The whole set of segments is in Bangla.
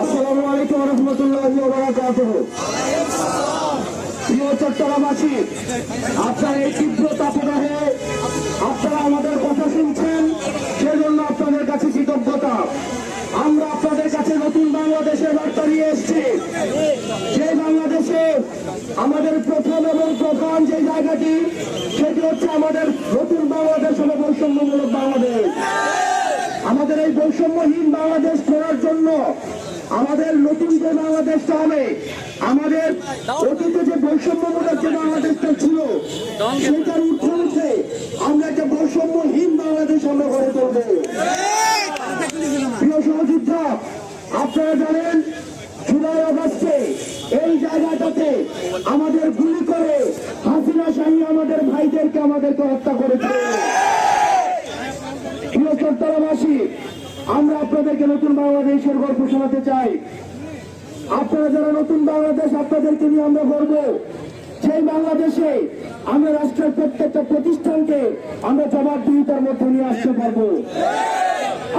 আসসালামু আলাইকুম ওয়া রাহমাতুল্লাহি ওয়া বারাকাতুহু। প্রিয় চট্টগ্রামবাসী, আপনারা এই তীব্র তাপদাহে আপনারা আমাদের কথা শুনছেন, সেজন্য আপনাদের কাছে কৃতজ্ঞতা। আমরা আপনাদের কাছে নতুন বাংলাদেশের বার্তা নিয়ে এসেছি। যে বাংলাদেশে আমাদের প্রথম এবং প্রধান যে জায়গাটি, সেটি হচ্ছে আমাদের নতুন বাংলাদেশ হলো বৈষম্যমূলক বাংলাদেশ। আমাদের এই বৈষম্যহীন বাংলাদেশ করার জন্য আমাদের নতুন যে বাংলাদেশটা হবে, আমাদের অতীতে যে বৈষম্যমূলক যে বাংলাদেশটা ছিল, সেটার উঠে উঠে আমরা একটা বৈষম্যহীন বাংলাদেশ আমরা গড়ে তুলব। প্রিয় সহযোদ্ধা, আপনারা জানেন জুলাই আগস্টে এই জায়গাটাতে আমাদের গুলি করে হাসিনা শাহী আমাদের ভাইদেরকে আমাদেরকে হত্যা করেছে। প্রিয় চট্টগ্রামবাসী, আমরা আপনাদেরকে নতুন বাংলাদেশের গল্প শোনাতে চাই। আপনারা যারা নতুন বাংলাদেশ, আপনাদেরকে নিয়ে আমরা গর্ব। সেই বাংলাদেশে আমরা রাষ্ট্রের প্রত্যেকটা প্রতিষ্ঠানকে আমরা জবাবদিহিতার মধ্যে নিয়ে আসতে পারবো।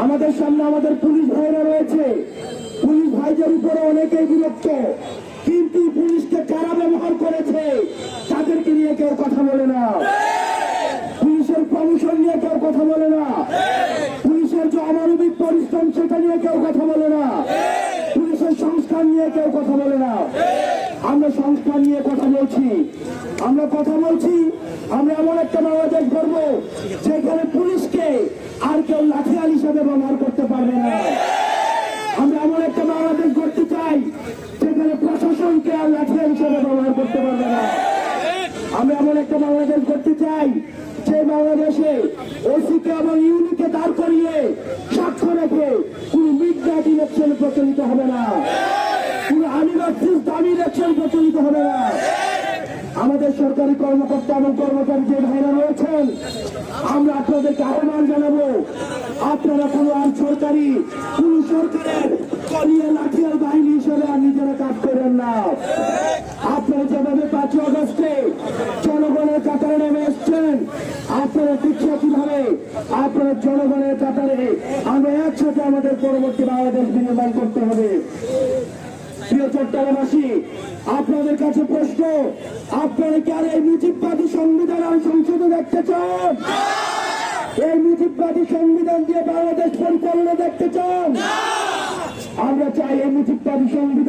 আমাদের সামনে আমাদের পুলিশ ভাইরা রয়েছে। পুলিশ ভাইদের উপরে অনেকেই বিরক্ত, কিন্তু পুলিশকে কারা ব্যবহার করেছে তাদেরকে নিয়ে কেউ কথা বলে না। পুলিশের প্রমোশন নিয়ে কেউ কথা বলে না। পুলিশের যে অমানবিক পরিশ্রম সেটা নিয়ে কেউ কথা বলে না। পুলিশের সংস্কার নিয়ে কেউ কথা বলে না। আমরা সংস্কার নিয়ে কথা বলছি। আমরা এমন একটা বাংলাদেশ গড়ব যেখানে পুলিশকে আর কেউ লাঠিয়াল হিসেবে ব্যবহার করতে পারবে না। আমরা এমন একটা বাংলাদেশ গড়তে চাই যেখানে প্রশাসনকে আর লাঠিয়াল হিসেবে ব্যবহার করতে পারবে না। আমরা এমন একটা বাংলাদেশ গড়তে চাই যে বাংলাদেশে ওসিকে এবং ইউনিকে দাঁড় করিয়ে সাক্ষ্য রেখে কোন মিডনাইট ইলেকশন প্রচলিত হবে না, কোন আনিভার্সিস দামি ইলেকশন প্রচলিত হবে না। আমাদের সরকারি কর্মকর্তা এবং কর্মচারী যে ভাইরা রয়েছেন, আমরা আপনাদেরকে আহ্বান জানাবো, আপনারা কোনো আর কোন সরকারের কলিয়া লাঠিয়াল বাহিনী হিসেবে আর নিজেরা কাজ করেন না। আপনারা যেভাবে 5 আগস্টে জনগণের কাতারে নেমে এসছেন, আপনারা শিক্ষা কিভাবে আপনারা জনগণের কাতারে আমরা একসাথে আমাদের পরবর্তী বাংলাদেশ বিনির্মাণ করতে হবে। প্রিয় চট্টগ্রামবাসী, আপনাদের কাছে প্রশ্ন, আপনারা কি আর এই মুজিববাদী সংবিধান আর সংসদে দেখতে চান? এই মুজিববাদী সংবিধান দিয়ে বাংলাদেশ পরিচালনা দেখতে চান? আমরা চাই এই মুজিববাদী সংবিধান